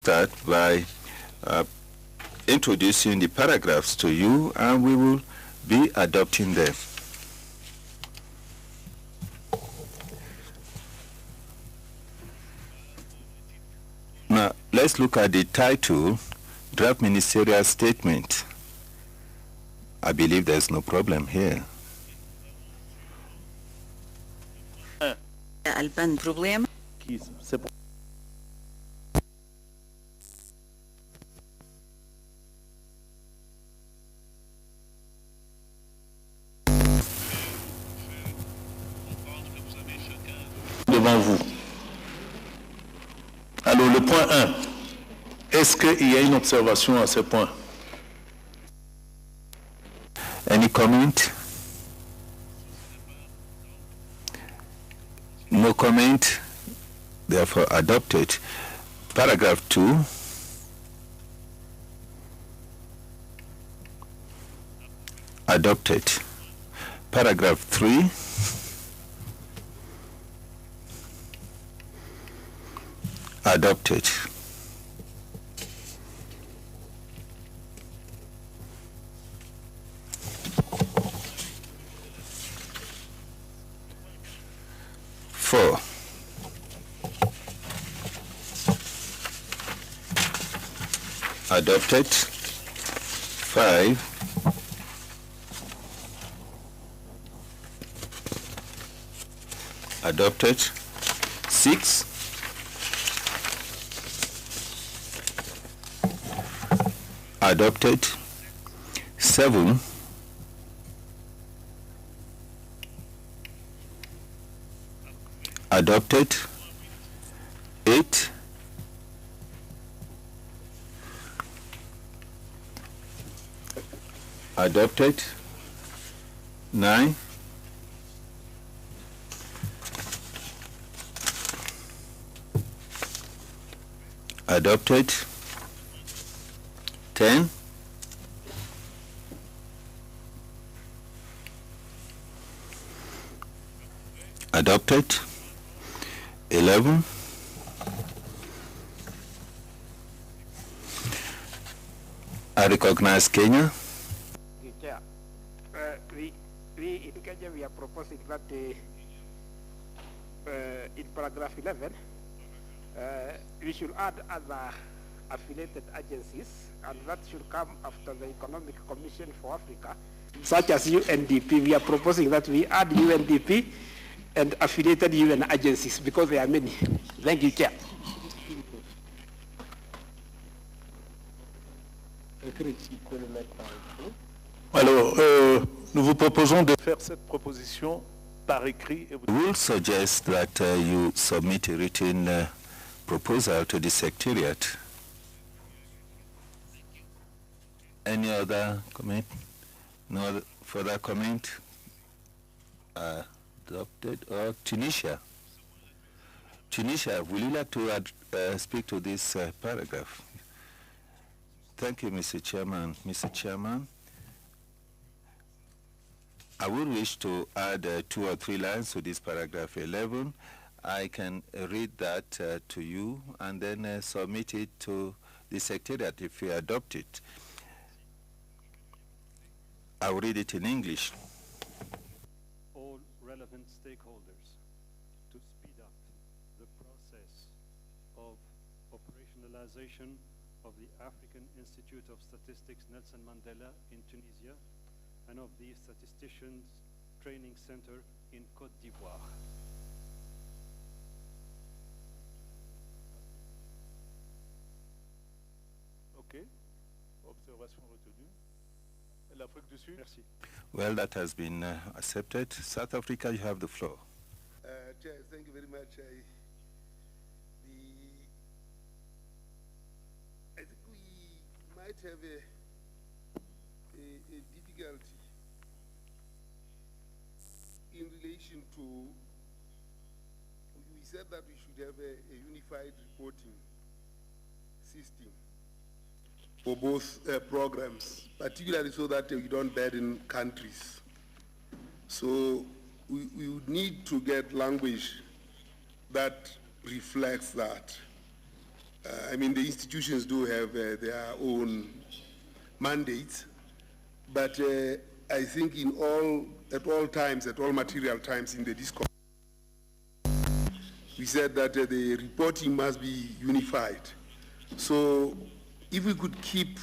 start by introducing the paragraphs to you, and we will be adopting them. Now, let's look at the title, Draft Ministerial Statement. I believe there's no problem here. Alban problema. Devant vous. Alors le point 1, est-ce qu'il y a une observation à ce point? Any comment? No comment, therefore adopted. Paragraph 2. Adopted. Paragraph 3. Adopted. Four. Adopted. 5. Adopted. 6. Adopted. 7. Adopted. 8. Adopted. 9. Adopted. 10. Adopted. 11. I recognize Kenya. We in Kenya we are proposing that in paragraph 11 we should add other affiliated agencies, and that should come after the Economic Commission for Africa, such as UNDP. We are proposing that we add UNDP and affiliated UN agencies because there are many. Thank you, Chair. Alors, nous vous proposons de faire cette proposition par écrit. We will suggest that you submit a written proposal to the Secretariat. Any other comment? No other further comment? Adopted. Or Tunisia? Tunisia, would you like to speak to this paragraph? Thank you, Mr. Chairman. Mr. Chairman, I would wish to add 2 or 3 lines to this paragraph 11. I can read that to you and then submit it to the Secretariat if you adopt it. I'll read it in English. All relevant stakeholders to speed up the process of operationalization of the African Institute of Statistics Nelson Mandela in Tunisia and of the Statisticians Training Center in Côte d'Ivoire. OK. Observation retenue. L'Afrique du Sud. Merci. Well, that has been accepted. South Africa, you have the floor. Chair, thank you very much. I think we might have a difficulty in relation to, we said that we should have a unified reporting system for both programs, particularly so that we don't burden countries. So we would need to get language that reflects that. I mean, the institutions do have their own mandates, but I think at all times, at all material times in the discourse, we said that the reporting must be unified. So if we could keep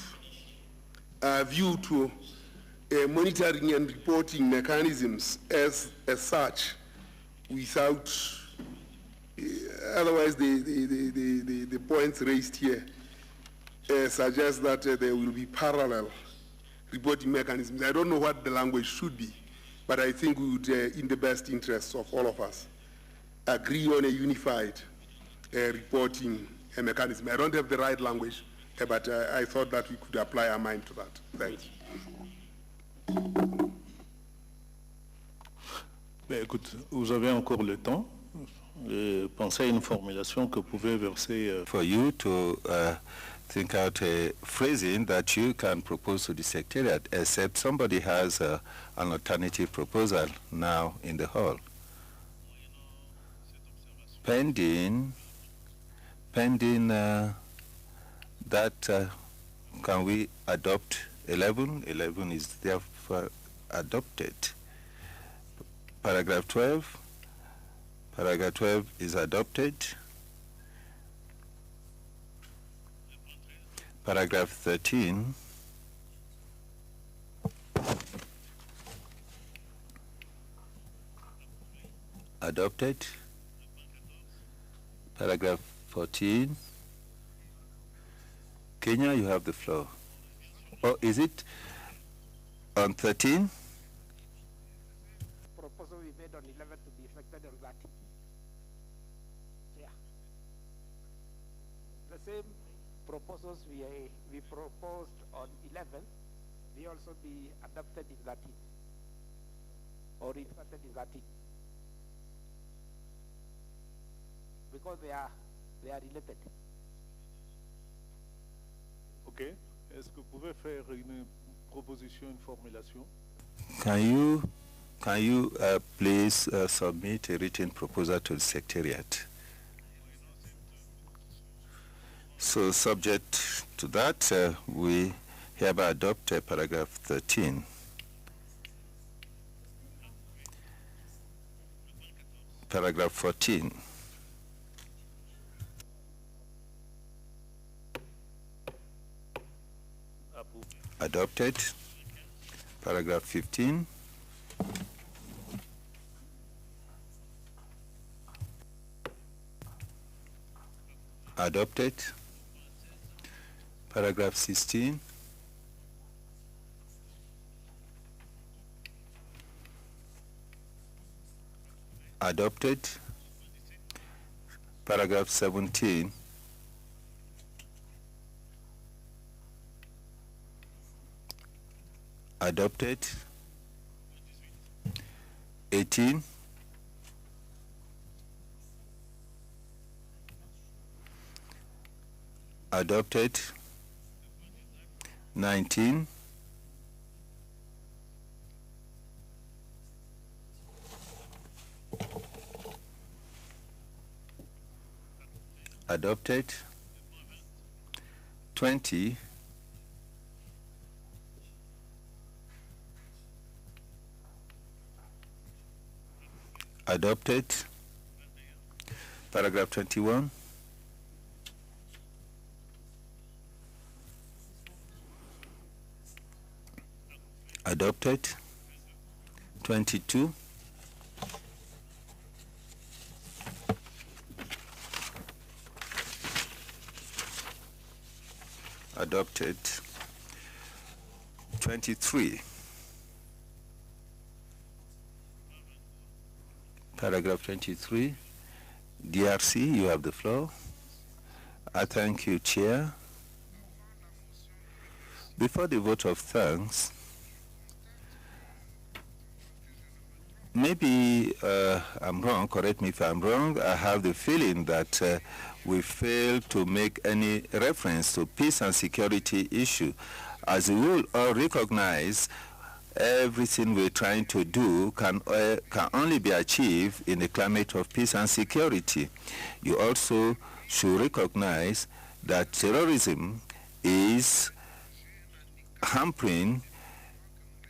a view to monitoring and reporting mechanisms as such, without, otherwise the points raised here suggest that there will be parallel reporting mechanisms. I don't know what the language should be, but I think we would, in the best interests of all of us, agree on a unified reporting mechanism. I don't have the right language, but I thought that we could apply our mind to that. Thanks. Ben, écoute, vous avez encore le temps. Pensez à une formulation que vous pouvez verser. For you to think out a phrasing that you can propose to the Secretariat, except somebody has an alternative proposal now in the hall. Pending that, can we adopt 11? 11 is therefore adopted. Paragraph 12. Paragraph 12 is adopted. Paragraph 13. Adopted. Paragraph 14. Kenya, you have the floor. Or is it on 13? Proposal we made on 11 to be effected on that. Yeah. The same proposals we proposed on 11, we also be adopted in 13 or inserted in 13. Because they are related. OK. Est-ce que vous pouvez faire une proposition, une formulation? Can you please submit a written proposal to the Secretariat? So subject to that, we hereby adopt paragraph 13. Paragraph 14. Adopted. Paragraph 15. Adopted. Paragraph 16. Adopted. Paragraph 17. Adopted. 18. Adopted. 19. Adopted. 20. Adopted. Paragraph 21. Adopted. 22. Adopted. 23. Paragraph 23. DRC, you have the floor. I thank you, Chair. Before the vote of thanks, maybe I'm wrong, correct me if I'm wrong. I have the feeling that we failed to make any reference to peace and security issue. As we will all recognize, everything we're trying to do can only be achieved in a climate of peace and security. You also should recognize that terrorism is hampering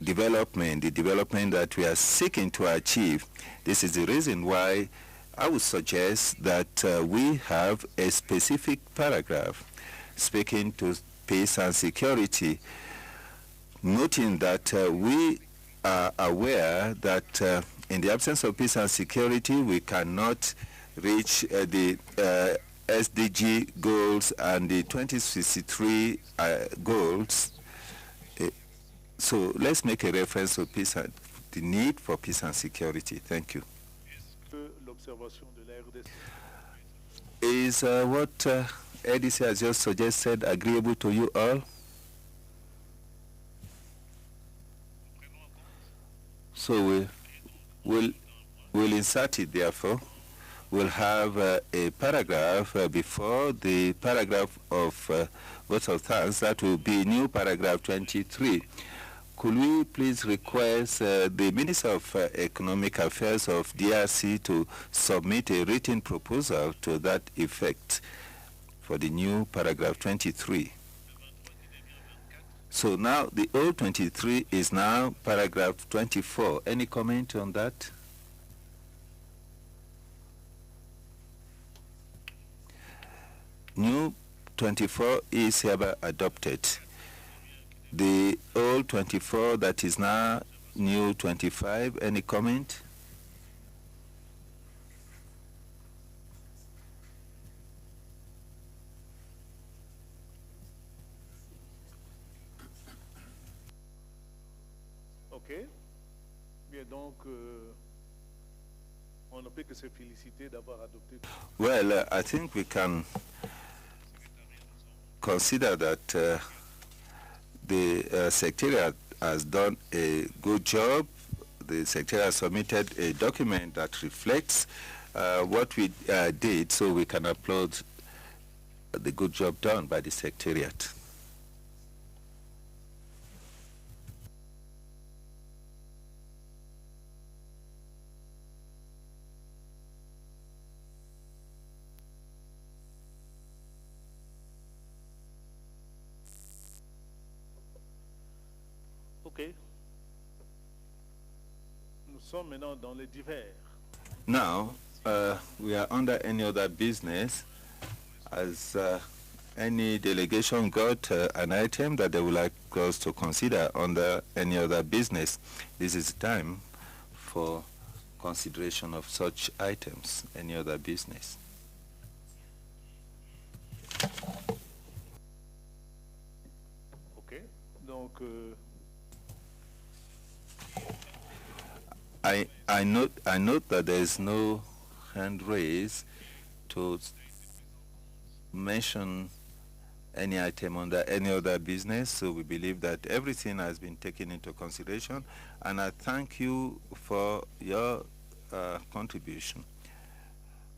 development, the development that we are seeking to achieve. This is the reason why I would suggest that we have a specific paragraph speaking to peace and security, noting that we are aware that in the absence of peace and security, we cannot reach the SDG goals and the 2063 goals. So let's make a reference to peace and the need for peace and security. Thank you. Is what ADC has just suggested agreeable to you all? So we'll insert it, therefore. We'll have a paragraph before the paragraph of vote of thanks. That will be new paragraph 23. Could we please request the Minister of Economic Affairs of DRC to submit a written proposal to that effect for the new paragraph 23? So now the old 23 is now paragraph 24. Any comment on that? New 24 is hereby adopted. The old 24 that is now new 25, any comment? OK. Bien, donc, on ne peut que se féliciter d'avoir adopté. Well, I think we can consider that the Secretariat has done a good job. The Secretariat submitted a document that reflects what we did, so we can applaud the good job done by the Secretariat. OK. Nous sommes maintenant dans les divers. Now, we are under any other business. Has any delegation got an item that they would like us to consider under any other business? This is time for consideration of such items, any other business. OK. Donc, I note that there is no hand raised to mention any item under any other business, so we believe that everything has been taken into consideration, and I thank you for your contribution.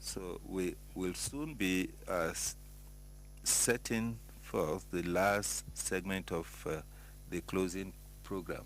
So we will soon be setting forth the last segment of the closing program.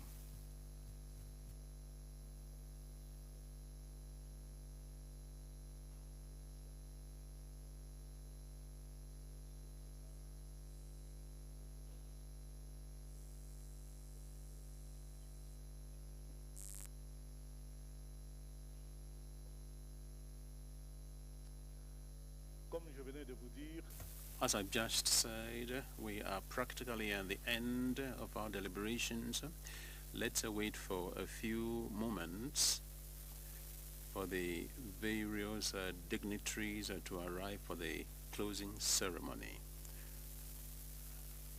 As I've just said, we are practically at the end of our deliberations. Let's wait for a few moments for the various dignitaries to arrive for the closing ceremony.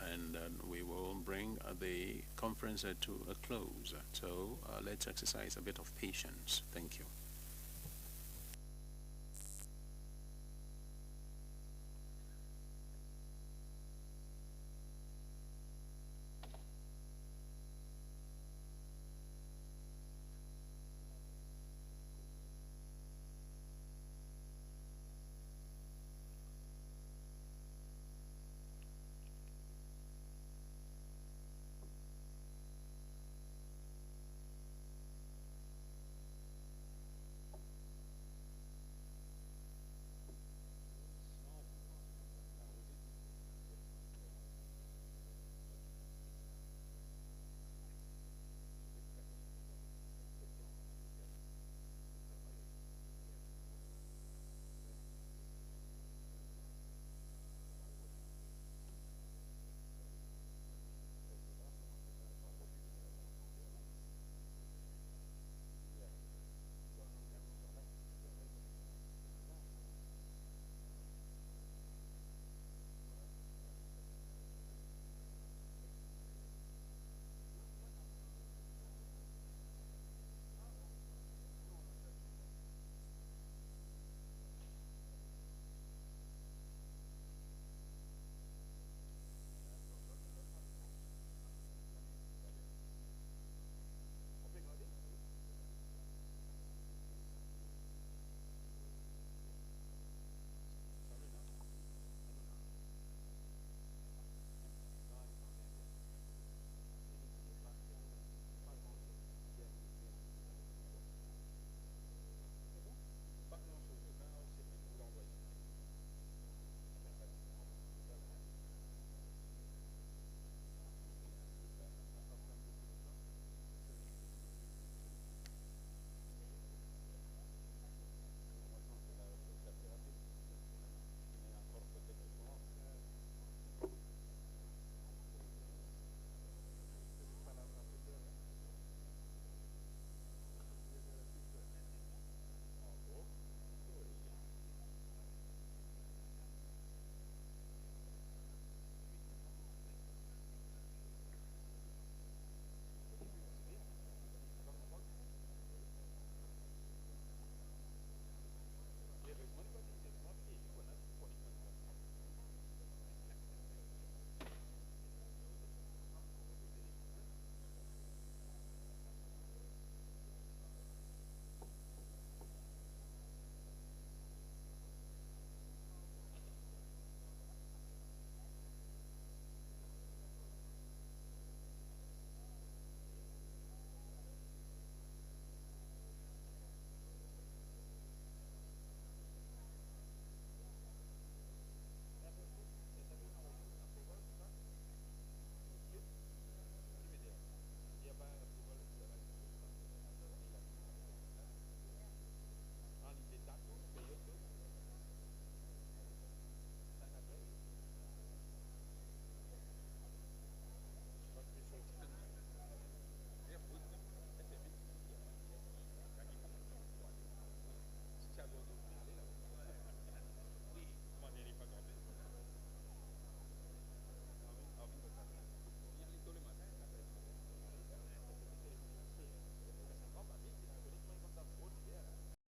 And we will bring the conference to a close. So let's exercise a bit of patience. Thank you.